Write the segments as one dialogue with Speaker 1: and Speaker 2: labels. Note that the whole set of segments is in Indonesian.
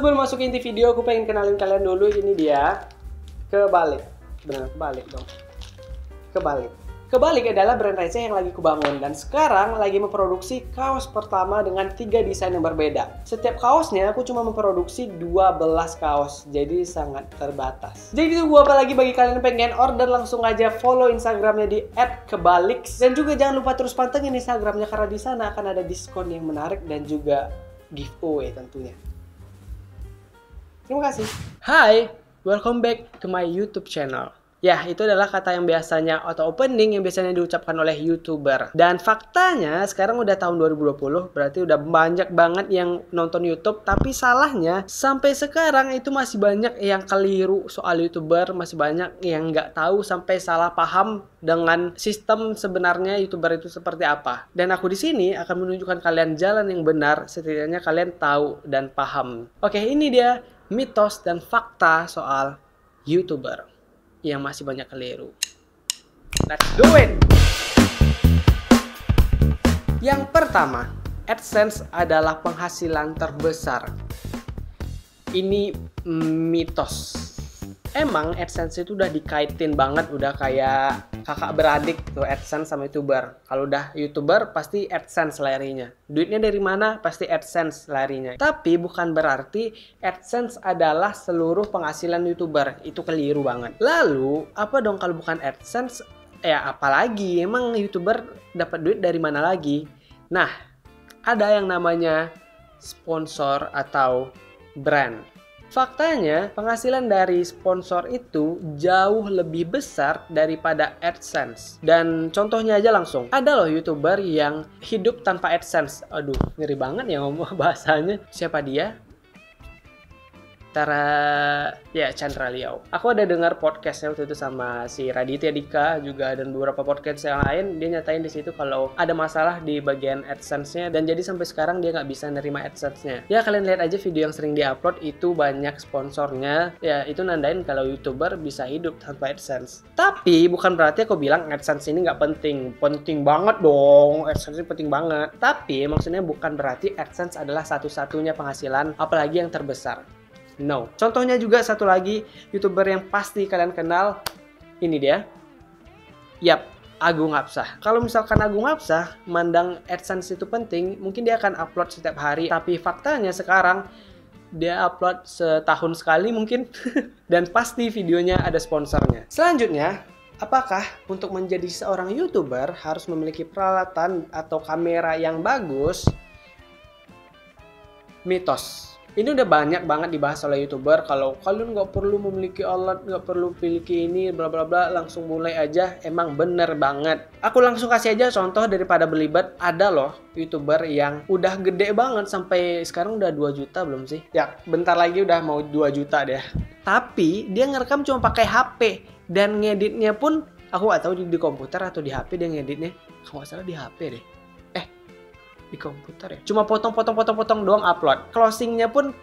Speaker 1: Sebelum masuk ke inti video, aku pengen kenalin kalian dulu. Ini dia Kebalik. Benar, kebalik dong. Kebalik adalah brand receh yang lagi kubangun dan sekarang lagi memproduksi kaos pertama dengan 3 desain yang berbeda. Setiap kaosnya aku cuma memproduksi 12 kaos, jadi sangat terbatas. Jadi tunggu apa lagi bagi kalian yang pengen order, langsung aja follow Instagramnya di @kebalik. Dan juga jangan lupa terus pantengin Instagramnya karena di sana akan ada diskon yang menarik dan juga giveaway tentunya. Terima kasih. Hai, welcome back to my YouTube channel. Ya, itu adalah kata yang biasanya atau opening yang biasanya diucapkan oleh YouTuber. Dan faktanya sekarang udah tahun 2020, berarti udah banyak banget yang nonton YouTube. Tapi salahnya sampai sekarang itu masih banyak yang keliru soal YouTuber, masih banyak yang nggak tahu sampai salah paham dengan sistem sebenarnya YouTuber itu seperti apa. Dan aku di sini akan menunjukkan kalian jalan yang benar, setidaknya kalian tahu dan paham. Oke, ini dia mitos dan fakta soal YouTuber yang masih banyak keliru. Let's do it! Yang pertama, AdSense adalah penghasilan terbesar. Ini mitos. Emang AdSense itu udah dikaitin banget, udah kayak kakak beradik tuh AdSense sama YouTuber. Kalau udah YouTuber pasti AdSense larinya. Duitnya dari mana? Pasti AdSense larinya. Tapi bukan berarti AdSense adalah seluruh penghasilan YouTuber. Itu keliru banget. Lalu, apa dong kalau bukan AdSense? Ya apalagi, emang YouTuber dapat duit dari mana lagi? Nah, ada yang namanya sponsor atau brand. Faktanya, penghasilan dari sponsor itu jauh lebih besar daripada AdSense. Dan contohnya aja langsung. Ada loh YouTuber yang hidup tanpa AdSense. Aduh, ngeri banget ya ngomong bahasanya. Siapa dia? Chandra Liao. Aku ada dengar podcastnya waktu itu sama si Raditya Dika juga dan beberapa podcast yang lain. Dia nyatain di situ kalau ada masalah di bagian AdSense-nya dan jadi sampai sekarang dia nggak bisa nerima AdSense-nya. Ya kalian lihat aja video yang sering diupload itu banyak sponsornya. Ya itu nandain kalau YouTuber bisa hidup tanpa AdSense. Tapi bukan berarti aku bilang AdSense ini nggak penting. Penting banget dong. AdSense ini penting banget. Tapi maksudnya bukan berarti AdSense adalah satu-satunya penghasilan apalagi yang terbesar. No. Contohnya juga satu lagi YouTuber yang pasti kalian kenal. Ini dia. Yap, Agung Hapsah. Kalau misalkan Agung Hapsah mandang AdSense itu penting, mungkin dia akan upload setiap hari. Tapi faktanya sekarang dia upload setahun sekali mungkin. Dan pasti videonya ada sponsornya. Selanjutnya, apakah untuk menjadi seorang YouTuber harus memiliki peralatan atau kamera yang bagus? Mitos. Ini udah banyak banget dibahas oleh YouTuber. Kalau kalian nggak perlu memiliki alat, nggak perlu memiliki ini, bla bla bla, langsung mulai aja. Emang bener banget. Aku langsung kasih aja contoh daripada belibet. Ada loh YouTuber yang udah gede banget sampai sekarang udah 2 juta belum sih? Ya, bentar lagi udah mau 2 juta deh. Tapi dia ngerekam cuma pakai HP dan ngeditnya pun aku nggak tahu di komputer atau di HP dia ngeditnya. Kalau nggak salah di HP deh. Di komputer ya. Cuma potong doang upload. Closingnya pun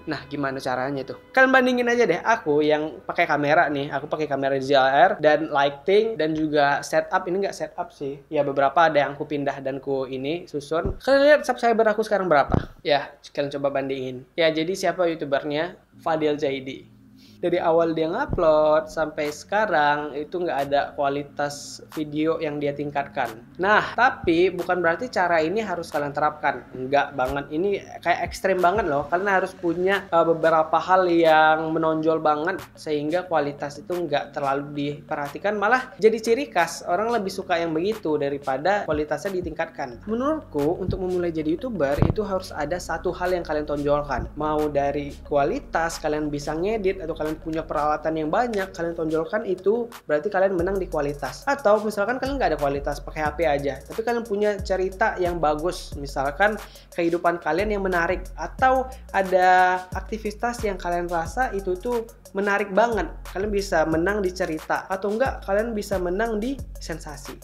Speaker 1: nah gimana caranya tuh? Kalian bandingin aja deh aku yang pakai kamera nih. Aku pakai kamera DSLR dan lighting dan juga setup. Ini nggak setup sih. Ya beberapa ada yang aku pindah dan ku ini susun. Kalian lihat subscriber aku sekarang berapa? Ya kalian coba bandingin. Ya jadi siapa YouTubernya? Fadil Jaidi. Dari awal dia ngupload sampai sekarang itu nggak ada kualitas video yang dia tingkatkan. Nah, tapi bukan berarti cara ini harus kalian terapkan. Enggak banget. Ini kayak ekstrem banget loh. Kalian harus punya beberapa hal yang menonjol banget sehingga kualitas itu nggak terlalu diperhatikan. Malah jadi ciri khas. Orang lebih suka yang begitu daripada kualitasnya ditingkatkan. Menurutku untuk memulai jadi YouTuber itu harus ada satu hal yang kalian tonjolkan. Mau dari kualitas, kalian bisa ngedit atau kalian punya peralatan yang banyak, kalian tonjolkan itu berarti kalian menang di kualitas. Atau misalkan kalian nggak ada kualitas, pakai HP aja, tapi kalian punya cerita yang bagus, misalkan kehidupan kalian yang menarik, atau ada aktivitas yang kalian rasa itu tuh menarik banget, kalian bisa menang di cerita, atau enggak kalian bisa menang di sensasi.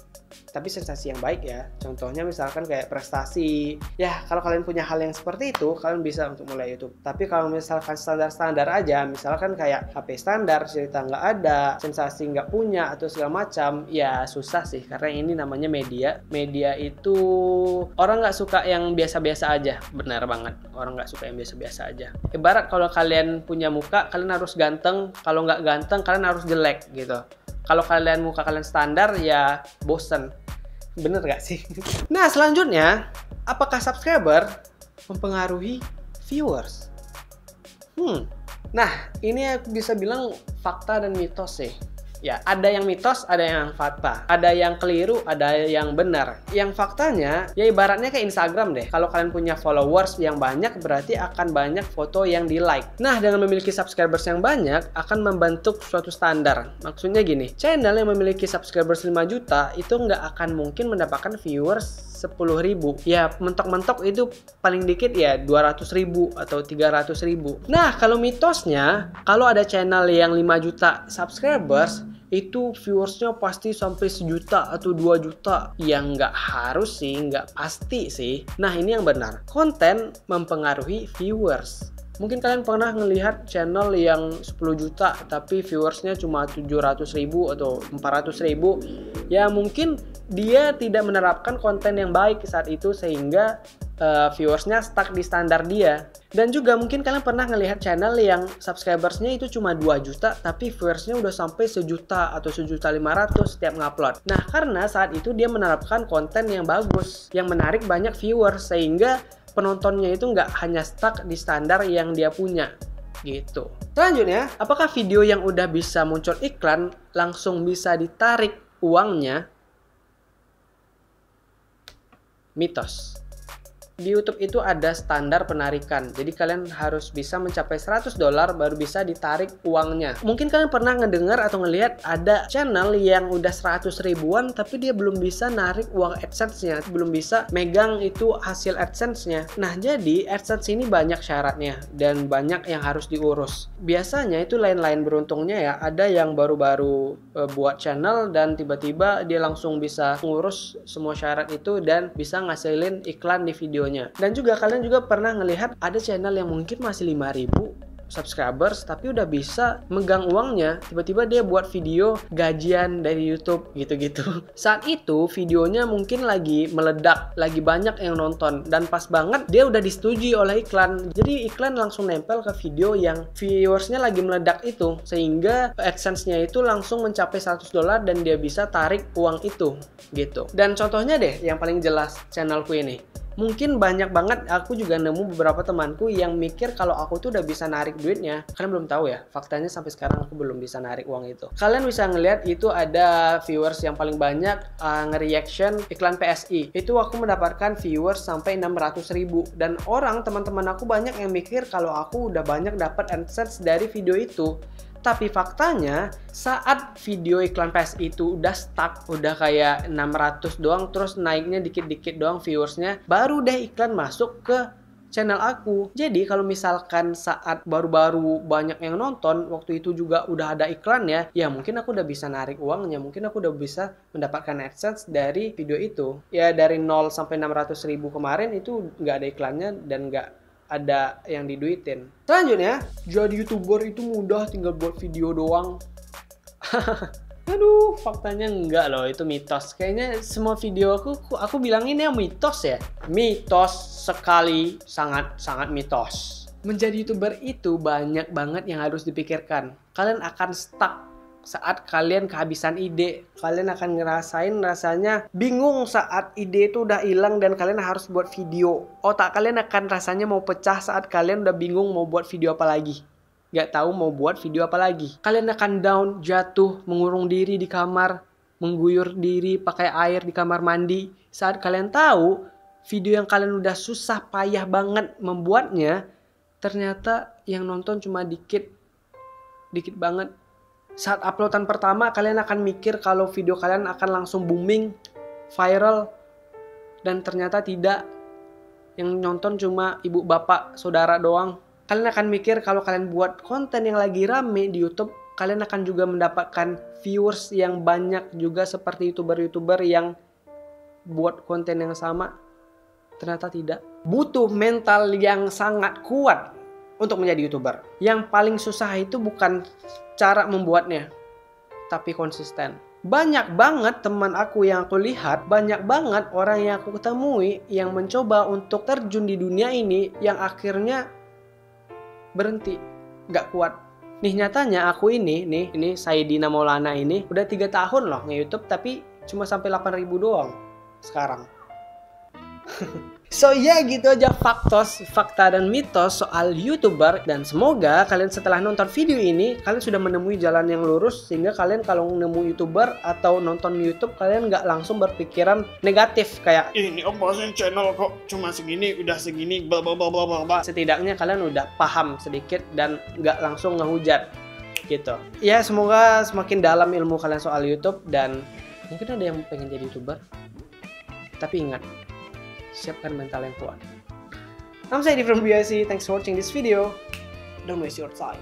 Speaker 1: tapi sensasi yang baik ya. Contohnya misalkan kayak prestasi. Ya, kalau kalian punya hal yang seperti itu, kalian bisa untuk mulai YouTube. Tapi kalau misalkan standar-standar aja, misalkan kayak HP standar, cerita nggak ada, sensasi nggak punya, atau segala macam, ya susah sih. Karena ini namanya media. Media itu orang nggak suka yang biasa-biasa aja. Benar banget, orang nggak suka yang biasa-biasa aja. Ibarat kalau kalian punya muka, kalian harus ganteng. Kalau nggak ganteng, kalian harus jelek gitu. Kalau kalian muka kalian standar, ya bosen. Bener gak sih? Nah, selanjutnya, apakah subscriber mempengaruhi viewers? Nah, ini aku bisa bilang fakta dan mitos sih. Ya, ada yang mitos, ada yang fakta. Ada yang keliru, ada yang benar. Yang faktanya, ya ibaratnya kayak Instagram deh. Kalau kalian punya followers yang banyak, berarti akan banyak foto yang di-like. Nah, dengan memiliki subscribers yang banyak, akan membentuk suatu standar. Maksudnya gini, channel yang memiliki subscribers 5 juta, itu nggak akan mungkin mendapatkan viewers 10.000. Ya, mentok-mentok itu paling dikit ya 200.000 atau 300.000. Nah, kalau mitosnya, kalau ada channel yang 5 juta subscribers, itu viewersnya pasti sampai 1 juta atau 2 juta. Yang nggak harus sih, nggak pasti sih. Nah, ini yang benar. Konten mempengaruhi viewers. Mungkin kalian pernah ngelihat channel yang 10 juta tapi viewersnya cuma 700.000 atau 400.000. Ya mungkin dia tidak menerapkan konten yang baik saat itu sehingga viewersnya stuck di standar dia. Dan juga mungkin kalian pernah ngelihat channel yang subscribersnya itu cuma 2 juta tapi viewersnya udah sampai 1 juta atau 1.500.000 setiap ngupload. Nah, karena saat itu dia menerapkan konten yang bagus, yang menarik banyak viewers sehingga penontonnya itu nggak hanya stuck di standar yang dia punya gitu. Selanjutnya, apakah video yang udah bisa muncul iklan langsung bisa ditarik uangnya? Mitos. Di YouTube itu ada standar penarikan. Jadi kalian harus bisa mencapai $100 baru bisa ditarik uangnya. Mungkin kalian pernah ngedengar atau ngelihat ada channel yang udah 100 ribuan tapi dia belum bisa narik uang AdSense-nya, belum bisa megang itu hasil AdSense-nya. Nah, jadi AdSense ini banyak syaratnya dan banyak yang harus diurus. Biasanya itu lain-lain beruntungnya ya. Ada yang baru-baru buat channel dan tiba-tiba dia langsung bisa ngurus semua syarat itu dan bisa ngasilin iklan di videonya. Dan juga kalian juga pernah ngelihat ada channel yang mungkin masih 5.000 subscribers tapi udah bisa megang uangnya, tiba-tiba dia buat video gajian dari YouTube gitu-gitu. Saat itu videonya mungkin lagi meledak, lagi banyak yang nonton dan pas banget dia udah disetujui oleh iklan. Jadi iklan langsung nempel ke video yang viewersnya lagi meledak itu sehingga AdSense-nya itu langsung mencapai $100 dan dia bisa tarik uang itu gitu. Dan contohnya deh yang paling jelas channelku ini. Mungkin banyak banget aku juga nemu beberapa temanku yang mikir kalau aku tuh udah bisa narik duitnya. Kalian belum tahu ya, faktanya sampai sekarang aku belum bisa narik uang itu. Kalian bisa ngelihat itu ada viewers yang paling banyak nge-reaction iklan PSI. Itu aku mendapatkan viewers sampai 600.000. Dan teman-teman aku banyak yang mikir kalau aku udah banyak dapat AdSense dari video itu. Tapi faktanya saat video iklan PSI itu udah stuck, udah kayak 600 doang terus naiknya dikit-dikit doang viewersnya, baru deh iklan masuk ke channel aku. Jadi kalau misalkan saat baru-baru banyak yang nonton, waktu itu juga udah ada iklannya, ya mungkin aku udah bisa narik uangnya, mungkin aku udah bisa mendapatkan AdSense dari video itu. Ya dari 0 sampai 600.000 kemarin itu nggak ada iklannya dan nggak ada yang diduitin. Selanjutnya, jadi YouTuber itu mudah, tinggal buat video doang. Aduh, faktanya enggak loh, itu mitos. Kayaknya semua video aku bilang ini yang mitos ya. Mitos sekali, sangat mitos. Menjadi YouTuber itu banyak banget yang harus dipikirkan. Kalian akan stuck saat kalian kehabisan ide. Kalian akan ngerasain rasanya bingung saat ide itu udah hilang dan kalian harus buat video. Otak kalian akan rasanya mau pecah saat kalian udah bingung mau buat video apa lagi. Gak tahu mau buat video apa lagi. Kalian akan down, jatuh, mengurung diri di kamar, mengguyur diri pakai air di kamar mandi. Saat kalian tahu video yang kalian udah susah payah banget membuatnya, ternyata yang nonton cuma dikit banget. Saat uploadan pertama kalian akan mikir kalau video kalian akan langsung booming, viral, dan ternyata tidak. Yang nonton cuma ibu bapak saudara doang. Kalian akan mikir kalau kalian buat konten yang lagi rame di YouTube, kalian akan juga mendapatkan viewers yang banyak juga seperti YouTuber-YouTuber yang buat konten yang sama? Ternyata tidak. Butuh mental yang sangat kuat untuk menjadi YouTuber. Yang paling susah itu bukan cara membuatnya, tapi konsisten. Banyak banget teman aku yang aku lihat, banyak banget orang yang aku ketemui yang mencoba untuk terjun di dunia ini yang akhirnya berhenti, gak kuat. Nih nyatanya aku ini Saidina Maulana ini udah 3 tahun loh nge-YouTube, tapi cuma sampai 8.000 doang sekarang. So ya gitu aja fakta dan mitos soal YouTuber, dan semoga kalian setelah nonton video ini kalian sudah menemui jalan yang lurus, sehingga kalian kalau nemu YouTuber atau nonton YouTube kalian nggak langsung berpikiran negatif kayak ini apa sih channel kok cuma segini, udah segini, bla bla bla bla bla. Setidaknya kalian udah paham sedikit dan nggak langsung ngehujat gitu. Ya semoga semakin dalam ilmu kalian soal YouTube, dan mungkin ada yang pengen jadi YouTuber. Tapi ingat, siapkan mental yang kuat. I'm Saidi from BIC. Thanks for watching this video. Don't waste your time.